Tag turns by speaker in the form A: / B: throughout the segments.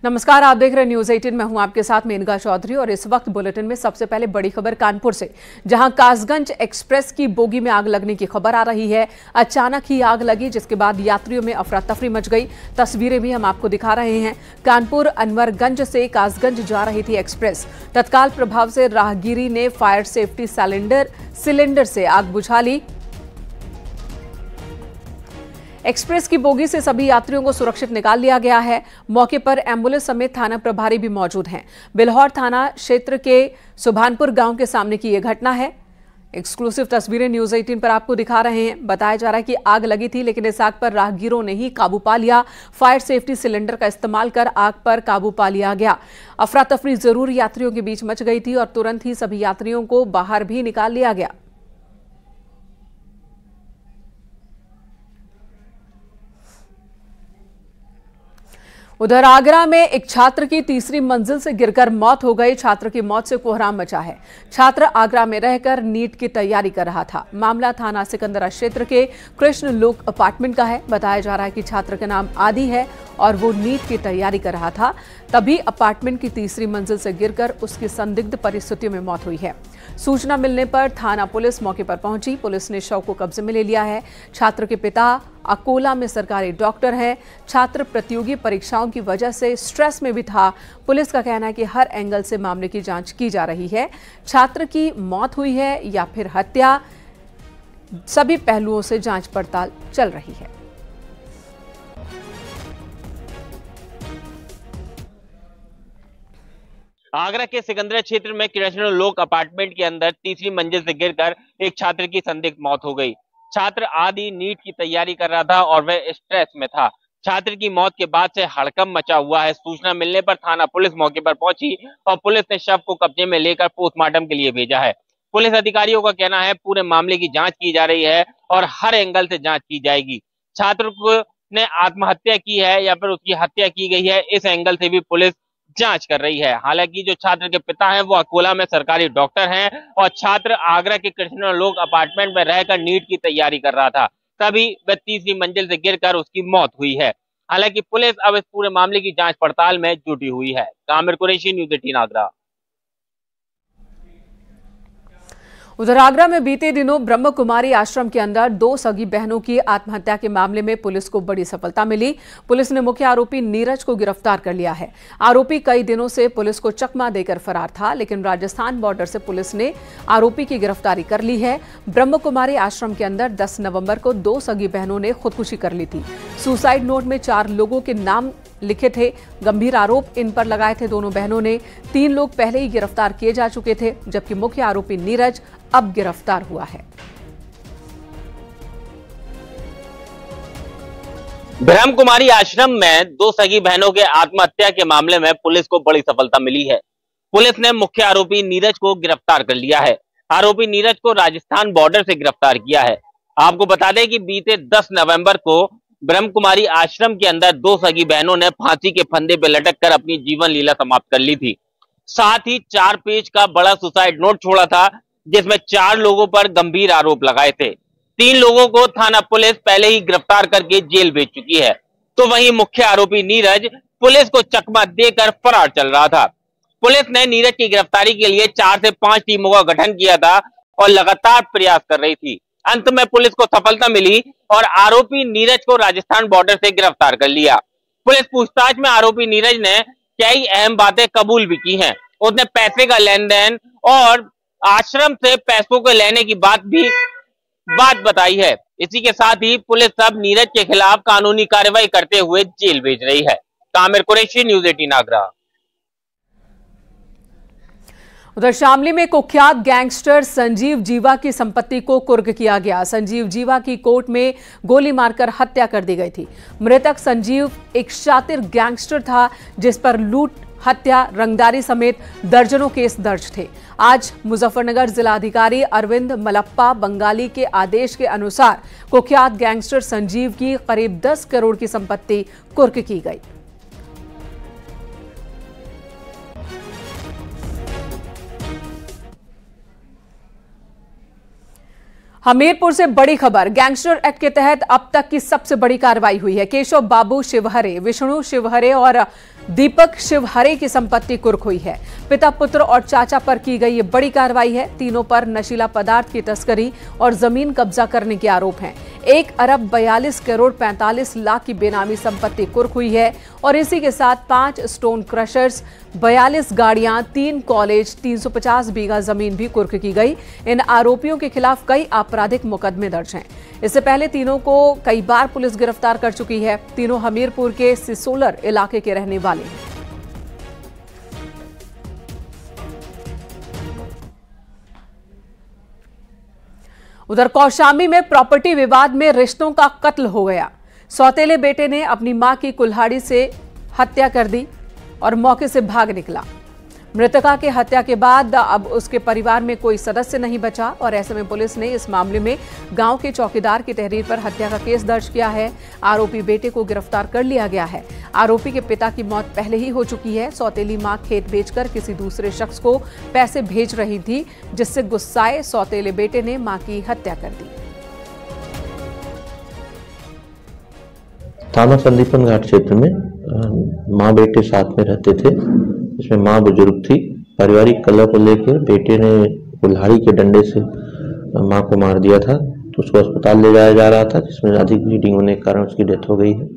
A: नमस्कार, आप देख रहे हैं न्यूज 18। मैं हूं आपके साथ मेनका चौधरी और इस वक्त बुलेटिन में सबसे पहले बड़ी खबर कानपुर से, जहां कासगंज एक्सप्रेस की बोगी में आग लगने की खबर आ रही है। अचानक ही आग लगी, जिसके बाद यात्रियों में अफरा तफरी मच गई। तस्वीरें भी हम आपको दिखा रहे हैं। कानपुर अनवरगंज से कासगंज जा रही थी एक्सप्रेस। तत्काल प्रभाव से राहगीरी ने फायर सेफ्टी सिलेंडर से आग बुझा ली। एक्सप्रेस की बोगी से सभी यात्रियों को सुरक्षित निकाल लिया गया है। मौके पर एम्बुलेंस समेत थाना प्रभारी भी मौजूद हैं। बिल्हौर थाना क्षेत्र के सुभानपुर गांव के सामने की यह घटना है। एक्सक्लूसिव तस्वीरें न्यूज 18 पर आपको दिखा रहे हैं। बताया जा रहा है कि आग लगी थी, लेकिन इस आग पर राहगीरों ने ही काबू पा लिया। फायर सेफ्टी सिलेंडर का इस्तेमाल कर आग पर काबू पा लिया गया। अफरा तफरी जरूर यात्रियों के बीच मच गई थी और तुरंत ही सभी यात्रियों को बाहर भी निकाल लिया गया। उधर आगरा में एक छात्र की तीसरी मंजिल से गिरकर मौत हो गई। छात्र की मौत से कोहराम मचा है। छात्र आगरा में रहकर नीट की तैयारी कर रहा था। मामला थाना सिकंदरा क्षेत्र के कृष्ण लोक अपार्टमेंट का है। बताया जा रहा है कि छात्र का नाम आदि है और वो नीट की तैयारी कर रहा था। तभी अपार्टमेंट की तीसरी मंजिल से गिरकर उसकी संदिग्ध परिस्थितियों में मौत हुई है। सूचना मिलने पर थाना पुलिस मौके पर पहुंची। पुलिस ने शव को कब्जे में ले लिया है। छात्र के पिता अकोला में सरकारी डॉक्टर हैं। छात्र प्रतियोगी परीक्षाओं की वजह से स्ट्रेस में भी था। पुलिस का कहना है कि हर एंगल से मामले की जांच की जा रही है। छात्र की मौत हुई है या फिर हत्या, सभी पहलुओं से जांच पड़ताल चल रही है।
B: आगरा के सिकंदरा क्षेत्र में कृष्ण लोक अपार्टमेंट के अंदर तीसरी मंजिल से गिरकर एक छात्र की संदिग्ध मौत हो गई। छात्र आदि नीट की तैयारी कर रहा था और वह स्ट्रेस में था। छात्र की मौत के बाद से हड़कंप मचा हुआ है। सूचना मिलने पर थाना पुलिस मौके पर पहुंची और पुलिस ने शव को कब्जे में लेकर पोस्टमार्टम के लिए भेजा है। पुलिस अधिकारियों का कहना है पूरे मामले की जांच की जा रही है और हर एंगल से जांच की जाएगी। छात्र ने आत्महत्या की है या फिर उसकी हत्या की गई है, इस एंगल से भी पुलिस जांच कर रही है। हालांकि जो छात्र के पिता हैं वो अकोला में सरकारी डॉक्टर हैं और छात्र आगरा के कृष्ण लोक अपार्टमेंट में रहकर नीट की तैयारी कर रहा था। तभी वह तीसरी मंजिल से गिरकर उसकी मौत हुई है। हालांकि पुलिस अब इस पूरे मामले की जांच पड़ताल में जुटी हुई है। आमिर कुरैशी, न्यूज 18 आगरा।
A: उधर आगरा में बीते दिनों ब्रह्म कुमारी आश्रम के अंदर 2 सगी बहनों की आत्महत्या के मामले में पुलिस को बड़ी सफलता मिली। पुलिस ने मुख्य आरोपी नीरज को गिरफ्तार कर लिया है। आरोपी कई दिनों से पुलिस को चकमा देकर फरार था, लेकिन राजस्थान बॉर्डर से पुलिस ने आरोपी की गिरफ्तारी कर ली है। ब्रह्म कुमारी आश्रम के अंदर 10 नवंबर को 2 सगी बहनों ने खुदकुशी कर ली थी। सुसाइड नोट में 4 लोगों के नाम लिखे थे। गंभीर आरोप इन पर लगाए थे दोनों बहनों ने। 3 लोग पहले ही गिरफ्तार किए जा चुके थे, जबकि मुख्य आरोपी नीरज अब गिरफ्तार हुआ है।
B: ब्रह्म कुमारी आश्रम में 2 सगी बहनों के आत्महत्या के मामले में पुलिस को बड़ी सफलता मिली है। पुलिस ने मुख्य आरोपी नीरज को गिरफ्तार कर लिया है। आरोपी नीरज को राजस्थान बॉर्डर से गिरफ्तार किया है। आपको बता दें कि बीते 10 नवंबर को ब्रह्म कुमारी आश्रम के अंदर 2 सगी बहनों ने फांसी के फंदे पर लटककर अपनी जीवन लीला समाप्त कर ली थी। साथ ही 4 पेज का बड़ा सुसाइड नोट छोड़ा था, जिसमें 4 लोगों पर गंभीर आरोप लगाए थे। 3 लोगों को थाना पुलिस पहले ही गिरफ्तार करके जेल भेज चुकी है। तो वहीं मुख्य आरोपी नीरज पुलिस को चकमा देकर फरार चल रहा था। पुलिस ने नीरज की गिरफ्तारी के लिए 4 से 5 टीमों का गठन किया था और लगातार प्रयास कर रही थी। अंत में पुलिस को सफलता मिली और आरोपी नीरज को राजस्थान बॉर्डर से गिरफ्तार कर लिया। पुलिस पूछताछ में आरोपी नीरज ने कई अहम बातें कबूल भी की हैं। उसने पैसे का लेन देन और आश्रम से पैसों को लेने की बात बताई है। इसी के साथ ही पुलिस अब नीरज के खिलाफ कानूनी कार्रवाई करते हुए जेल भेज रही है। आमिर कुरैशी, न्यूज 18 आगरा।
A: उधर शामली में कुख्यात गैंगस्टर संजीव जीवा की संपत्ति को कुर्क किया गया। संजीव जीवा की कोर्ट में गोली मारकर हत्या कर दी गई थी। मृतक संजीव एक शातिर गैंगस्टर था, जिस पर लूट, हत्या, रंगदारी समेत दर्जनों केस दर्ज थे। आज मुजफ्फरनगर जिलाधिकारी अरविंद मलप्पा बंगाली के आदेश के अनुसार कुख्यात गैंगस्टर संजीव की करीब 10 करोड़ की संपत्ति कुर्क की गई। हमीरपुर से बड़ी खबर। गैंगस्टर एक्ट के तहत अब तक की सबसे बड़ी कार्रवाई हुई है। केशव बाबू शिवहरे, विष्णु शिवहरे और दीपक शिवहरे की संपत्ति कुर्क हुई है। पिता, पुत्र और चाचा पर की गई ये बड़ी कार्रवाई है। तीनों पर नशीला पदार्थ की तस्करी और जमीन कब्जा करने के आरोप हैं। 1 अरब 42 करोड़ 45 लाख की बेनामी संपत्ति कुर्क हुई है और इसी के साथ 5 स्टोन क्रशर्स, 42 गाड़ियां, 3 कॉलेज, 350 बीघा जमीन भी कुर्क की गई। इन आरोपियों के खिलाफ कई आपराधिक मुकदमे दर्ज हैं। इससे पहले तीनों को कई बार पुलिस गिरफ्तार कर चुकी है। तीनों हमीरपुर के सिसोलर इलाके के रहने वाले हैं। उधर कौशाम्बी में प्रॉपर्टी विवाद में रिश्तों का कत्ल हो गया। सौतेले बेटे ने अपनी मां की कुल्हाड़ी से हत्या कर दी और मौके से भाग निकला। मृतका के हत्या के बाद अब उसके परिवार में कोई सदस्य नहीं बचा और ऐसे में पुलिस ने इस मामले में गांव के चौकीदार की तहरीर पर हत्या का केस दर्ज किया है। आरोपी बेटे को गिरफ्तार कर लिया गया है। आरोपी के पिता की मौत पहले ही हो चुकी है। सौतेली मां खेत बेचकर किसी दूसरे शख्स को पैसे भेज रही थी, जिससे गुस्साए सौतेले बेटे ने मां की हत्या कर दी।
C: थाना संदीपन घाट क्षेत्र में माँ बेटे साथ में रहते थे। इसमें माँ बुजुर्ग थी। पारिवारिक कलह को लेकर बेटे ने कुल्हाड़ी के डंडे से माँ को मार दिया था, तो उसको अस्पताल ले जाया जा रहा था, जिसमें अधिक ब्लीडिंग होने के कारण उसकी डेथ हो गई है।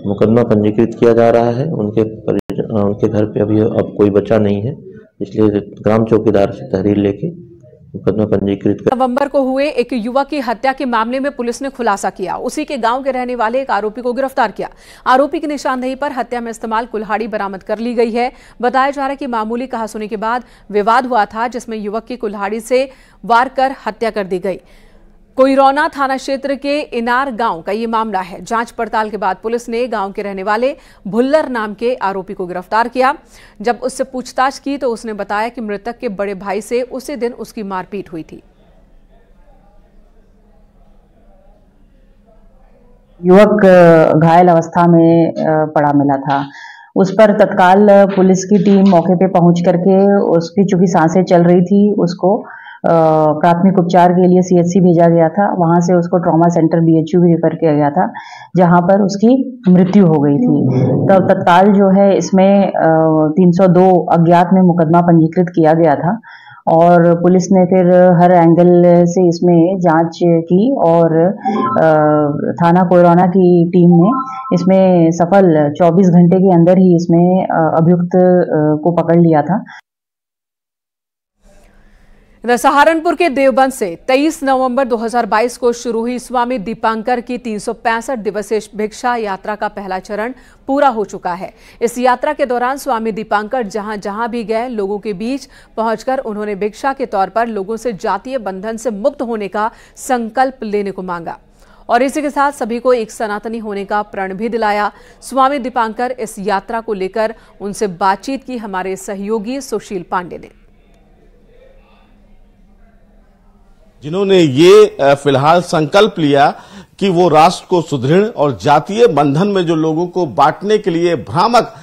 C: मुकदमा पंजीकृत किया जा रहा है। उनके घर पे अभी अब कोई बचा नहीं है, इसलिए ग्राम चौकीदार से तहरीर लेके मुकदमा पंजीकृत कर।
A: नवंबर को हुए एक युवक की हत्या के मामले में पुलिस ने खुलासा किया। उसी के गांव के रहने वाले एक आरोपी को गिरफ्तार किया। आरोपी की निशानदेही पर हत्या में इस्तेमाल कुल्हाड़ी बरामद कर ली गई है। बताया जा रहा है कि मामूली कहासुनी के बाद विवाद हुआ था, जिसमें युवक की कुल्हाड़ी से वार कर हत्या कर दी गई। कोइरौना थाना क्षेत्र के इनार गांव का ये मामला है। जांच पड़ताल के बाद पुलिस ने गांव के रहने वाले भुल्लर नाम के आरोपी को गिरफ्तार किया। जब उससे पूछताछ की तो उसने बताया कि मृतक के बड़े भाई से उसी दिन उसकी मारपीट हुई थी।
D: युवक घायल अवस्था में पड़ा मिला था। उस पर तत्काल पुलिस की टीम मौके पे पहुंच करके उसकी चूंकि सांसें चल रही थी, उसको प्राथमिक उपचार के लिए CHC भेजा गया था। वहां से उसको ट्रॉमा सेंटर BHU भी रेफर किया गया था, जहां पर उसकी मृत्यु हो गई थी। तब तत्काल जो है इसमें 302 अज्ञात में मुकदमा पंजीकृत किया गया था और पुलिस ने फिर हर एंगल से इसमें जांच की और थाना कोइरौना की टीम ने इसमें सफल 24 घंटे के अंदर ही इसमें अभियुक्त को पकड़ लिया था।
A: सहारनपुर के देवबंद से 23 नवंबर 2022 को शुरू हुई स्वामी दीपांकर की 365 दिवसीय भिक्षा यात्रा का पहला चरण पूरा हो चुका है। इस यात्रा के दौरान स्वामी दीपांकर जहां जहां भी गए, लोगों के बीच पहुंचकर उन्होंने भिक्षा के तौर पर लोगों से जातीय बंधन से मुक्त होने का संकल्प लेने को मांगा और इसी के साथ सभी को एक सनातनी होने का प्रण भी दिलाया। स्वामी दीपांकर इस यात्रा को लेकर उनसे बातचीत की हमारे सहयोगी सुशील पांडे ने।
E: जिन्होंने ये फिलहाल संकल्प लिया कि वो राष्ट्र को सुदृढ़ और जातीय बंधन में जो लोगों को बांटने के लिए भ्रामक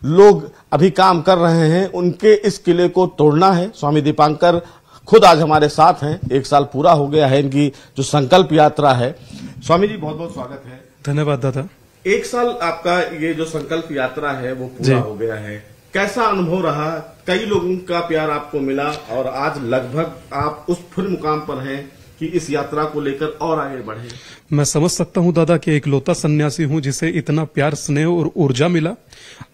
E: लोग अभी काम कर रहे हैं, उनके इस किले को तोड़ना है। स्वामी दीपांकर खुद आज हमारे साथ हैं। 1 साल पूरा हो गया है इनकी जो संकल्प यात्रा है। स्वामी जी, बहुत बहुत स्वागत है।
F: धन्यवाद दादा।
E: 1 साल आपका ये जो संकल्प यात्रा है वो पूरा हो गया है। कैसा अनुभव रहा? कई लोगों का प्यार आपको मिला और आज लगभग आप उस फिर मुकाम पर हैं कि इस यात्रा को लेकर और आगे बढ़े।
F: मैं समझ सकता हूं दादा कि एक लौता सन्यासी हूं जिसे इतना प्यार, स्नेह और ऊर्जा मिला।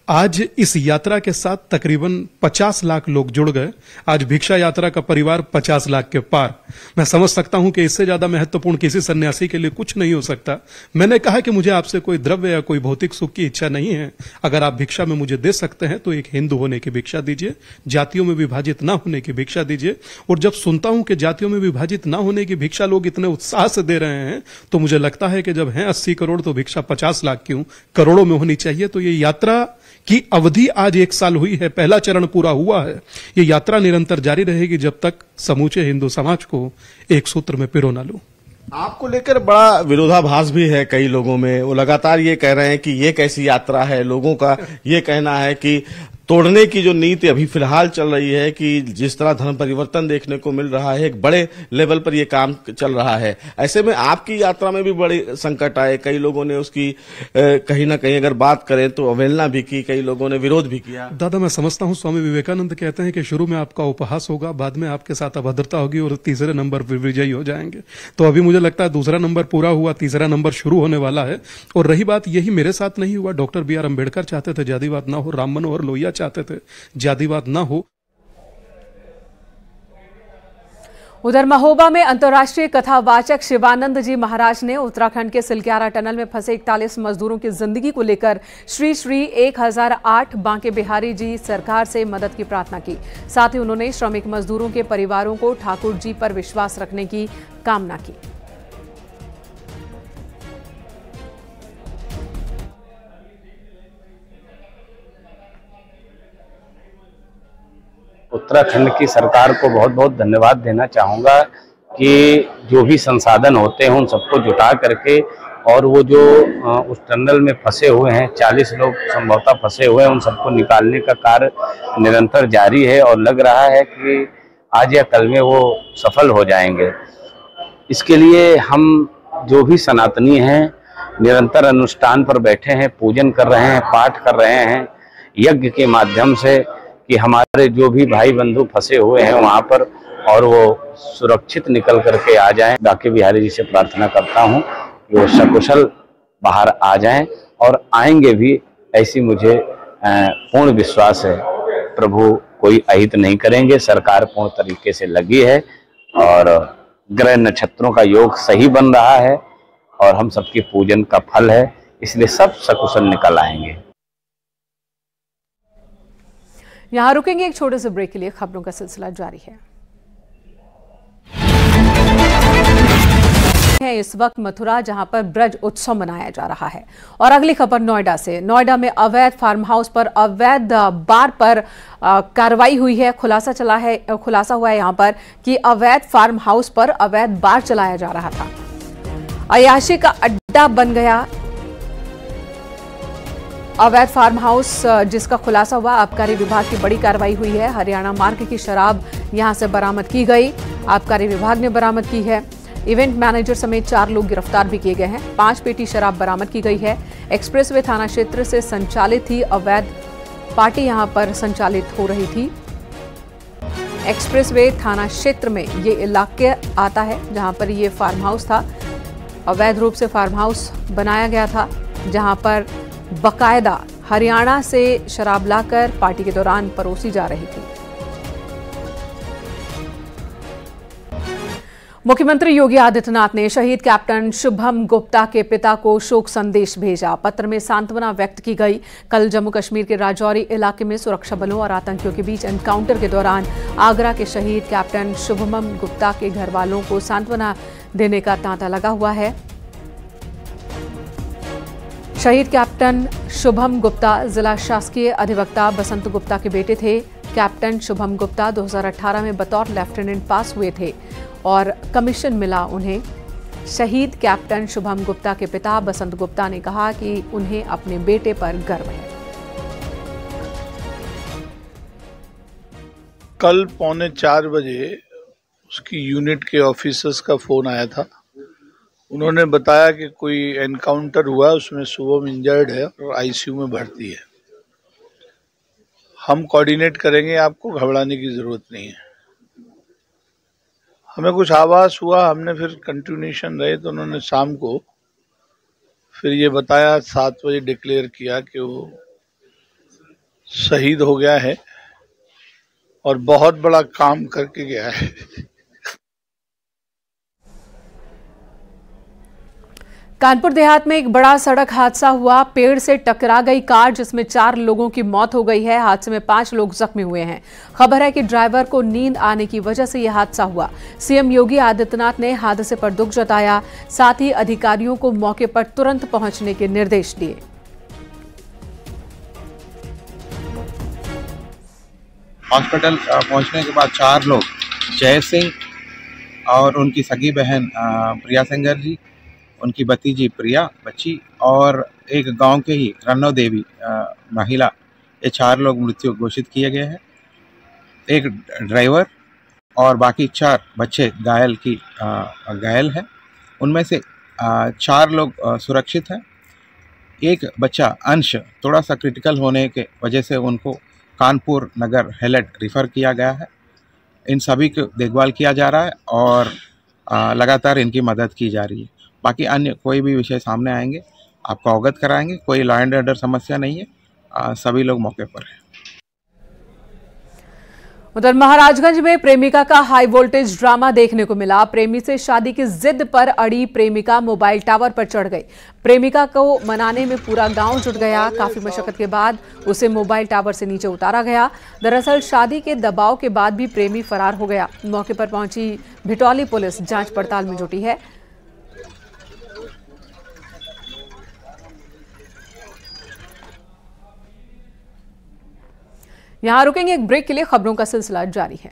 F: आज इस यात्रा के साथ तकरीबन 50 लाख लोग जुड़ गए। आज भिक्षा यात्रा का परिवार 50 लाख के पार। मैं समझ सकता हूं कि इससे ज्यादा महत्वपूर्ण किसी सन्यासी के लिए कुछ नहीं हो सकता। मैंने कहा कि मुझे आपसे कोई द्रव्य या कोई भौतिक सुख की इच्छा नहीं है। अगर आप भिक्षा में मुझे दे सकते हैं तो एक हिंदू होने की भिक्षा दीजिए, जातियों में विभाजित न होने की भिक्षा दीजिए। और जब सुनता हूं कि जातियों में विभाजित न होने की भिक्षा लोग इतने उत्साह से दे रहे हैं, तो मुझे लगता है कि जब हैं 80 करोड़ तो भिक्षा 50 लाख क्यों, करोड़ों में होनी चाहिए। तो ये यात्रा की अवधि आज 1 साल हुई है, पहला चरण पूरा हुआ है। ये यात्रा निरंतर जारी रहेगी जब तक समूचे हिंदू समाज को एक सूत्र में पिरो ना लूं।
E: आपको लेकर बड़ा विरोधाभास भी है कई लोगों में। वो लगातार ये कह रहे हैं कि ये कैसी यात्रा है। लोगों का ये कहना है कि तोड़ने की जो नीति अभी फिलहाल चल रही है कि जिस तरह धर्म परिवर्तन देखने को मिल रहा है, एक बड़े लेवल पर यह काम चल रहा है। ऐसे में आपकी यात्रा में भी बड़े संकट आए, कई लोगों ने उसकी कहीं ना कहीं अगर बात करें तो अवहेलना भी की, कई लोगों ने विरोध भी किया।
F: दादा, मैं समझता हूं स्वामी विवेकानंद कहते हैं कि शुरू में आपका उपहास होगा, बाद में आपके साथ अभद्रता होगी और तीसरे नंबर पर विजयी हो जाएंगे। तो अभी मुझे लगता है दूसरा नंबर पूरा हुआ, तीसरा नंबर शुरू होने वाला है। और रही बात, यही मेरे साथ नहीं हुआ। डॉक्टर बी आर अम्बेडकर चाहते थे जातिवाद ना हो, राम मनोहर लोहिया चाहते थे जातिवाद ना हो।
A: उधर महोबा में अंतर्राष्ट्रीय कथावाचक शिवानंद जी महाराज ने उत्तराखंड के सिलक्यारा टनल में फंसे 41 मजदूरों की जिंदगी को लेकर श्री श्री 1008 बांके बिहारी जी सरकार से मदद की प्रार्थना की। साथ ही उन्होंने श्रमिक मजदूरों के परिवारों को ठाकुर जी पर विश्वास रखने की कामना की।
G: उत्तराखंड की सरकार को बहुत बहुत धन्यवाद देना चाहूँगा कि जो भी संसाधन होते हैं उन सबको जुटा करके, और वो जो उस टनल में फंसे हुए हैं 40 लोग संभवतः फंसे हुए हैं, उन सबको निकालने का कार्य निरंतर जारी है और लग रहा है कि आज या कल में वो सफल हो जाएंगे। इसके लिए हम जो भी सनातनी हैं निरंतर अनुष्ठान पर बैठे हैं, पूजन कर रहे हैं, पाठ कर रहे हैं यज्ञ के माध्यम से कि हमारे जो भी भाई बंधु फंसे हुए हैं वहाँ पर और वो सुरक्षित निकल करके आ जाएं। बांके बिहारी जी से प्रार्थना करता हूँ कि वो सकुशल बाहर आ जाएं और आएंगे भी, ऐसी मुझे पूर्ण विश्वास है। प्रभु कोई अहित नहीं करेंगे, सरकार पूर्ण तरीके से लगी है और ग्रह नक्षत्रों का योग सही बन रहा है और हम सबके पूजन का फल है, इसलिए सब सकुशल निकल आएंगे।
A: यहां रुकेंगे एक छोटे से ब्रेक के लिए, खबरों का सिलसिला जारी है। इस वक्त मथुरा, जहां पर ब्रज उत्सव मनाया जा रहा है। और अगली खबर नोएडा से। नोएडा में अवैध फार्म हाउस पर अवैध बार पर कार्रवाई हुई है। खुलासा हुआ है यहां पर कि अवैध फार्म हाउस पर अवैध बार चलाया जा रहा था। अय्याशी का अड्डा बन गया अवैध फार्म हाउस, जिसका खुलासा हुआ। आबकारी विभाग की बड़ी कार्रवाई हुई है। हरियाणा मार्ग की शराब यहां से बरामद की गई, आबकारी विभाग ने बरामद की है। इवेंट मैनेजर समेत 4 लोग गिरफ्तार भी किए गए हैं। 5 पेटी शराब बरामद की गई है। एक्सप्रेसवे थाना क्षेत्र से संचालित थी अवैध पार्टी, यहां पर संचालित हो रही थी। एक्सप्रेसवे थाना क्षेत्र में ये इलाके आता है जहां पर ये फार्म हाउस था। अवैध रूप से फार्म हाउस बनाया गया था, जहां पर बकायदा हरियाणा से शराब लाकर पार्टी के दौरान परोसी जा रही थी। मुख्यमंत्री योगी आदित्यनाथ ने शहीद कैप्टन शुभम गुप्ता के पिता को शोक संदेश भेजा। पत्र में सांत्वना व्यक्त की गई। कल जम्मू कश्मीर के राजौरी इलाके में सुरक्षा बलों और आतंकियों के बीच एनकाउंटर के दौरान आगरा के शहीद कैप्टन शुभम गुप्ता के घर वालों को सांत्वना देने का तांता लगा हुआ है। शहीद कैप्टन शुभम गुप्ता जिला शासकीय अधिवक्ता बसंत गुप्ता के बेटे थे। कैप्टन शुभम गुप्ता 2018 में बतौर लेफ्टिनेंट पास हुए थे और कमीशन मिला उन्हें। शहीद कैप्टन शुभम गुप्ता के पिता बसंत गुप्ता ने कहा कि उन्हें अपने बेटे पर गर्व है।
H: कल 3:45 बजे उसकी यूनिट के ऑफिसर्स का फोन आया था। उन्होंने बताया कि कोई एनकाउंटर हुआ, उसमें शुभम इंजर्ड है और आईसीयू में भर्ती है। हम कोऑर्डिनेट करेंगे, आपको घबराने की जरूरत नहीं है। हमें कुछ आवाज हुआ, हमने फिर कंटिन्यूएशन रहे तो उन्होंने शाम को फिर ये बताया, 7 बजे डिक्लेयर किया कि वो शहीद हो गया है और बहुत बड़ा काम करके गया है।
A: कानपुर देहात में एक बड़ा सड़क हादसा हुआ। पेड़ से टकरा गई कार, जिसमें 4 लोगों की मौत हो गई है। हादसे में 5 लोग जख्मी हुए हैं। खबर है कि ड्राइवर को नींद आने की वजह से यह हादसा हुआ। सीएम योगी आदित्यनाथ ने हादसे पर दुख जताया, साथ ही अधिकारियों को मौके पर तुरंत पहुंचने के निर्देश दिए।
I: हॉस्पिटल पहुंचने के बाद 4 लोग, जय सिंह और उनकी सगी बहन प्रिया सेंगर जी, उनकी भतीजी प्रिया बच्ची और एक गांव के ही रन्नो देवी महिला ये 4 लोग मृत्यु घोषित किए गए हैं। एक ड्राइवर और बाकी 4 बच्चे घायल हैं। उनमें से 4 लोग सुरक्षित हैं। एक बच्चा अंश थोड़ा सा क्रिटिकल होने के वजह से उनको कानपुर नगर हेलट रिफ़र किया गया है। इन सभी को देखभाल किया जा रहा है और लगातार इनकी मदद की जा रही है। बाकी अन्य कोई भी विषय सामने आएंगे आपको अवगत कराएंगे। कोई लॉ एंड ऑर्डर समस्या नहीं है, सभी लोग मौके पर हैं।
A: उधर महाराजगंज में प्रेमिका का हाई वोल्टेज ड्रामा देखने को मिला। प्रेमी से शादी की जिद पर अड़ी प्रेमिका मोबाइल टावर पर चढ़ गई। प्रेमिका को मनाने में पूरा गांव जुट गया। काफी मशक्कत के बाद उसे मोबाइल टावर से नीचे उतारा गया। दरअसल शादी के दबाव के बाद भी प्रेमी फरार हो गया। मौके पर पहुंची भिटौली पुलिस जांच पड़ताल में जुटी है। यहां रुकेंगे एक ब्रेक के लिए, खबरों का सिलसिला जारी है।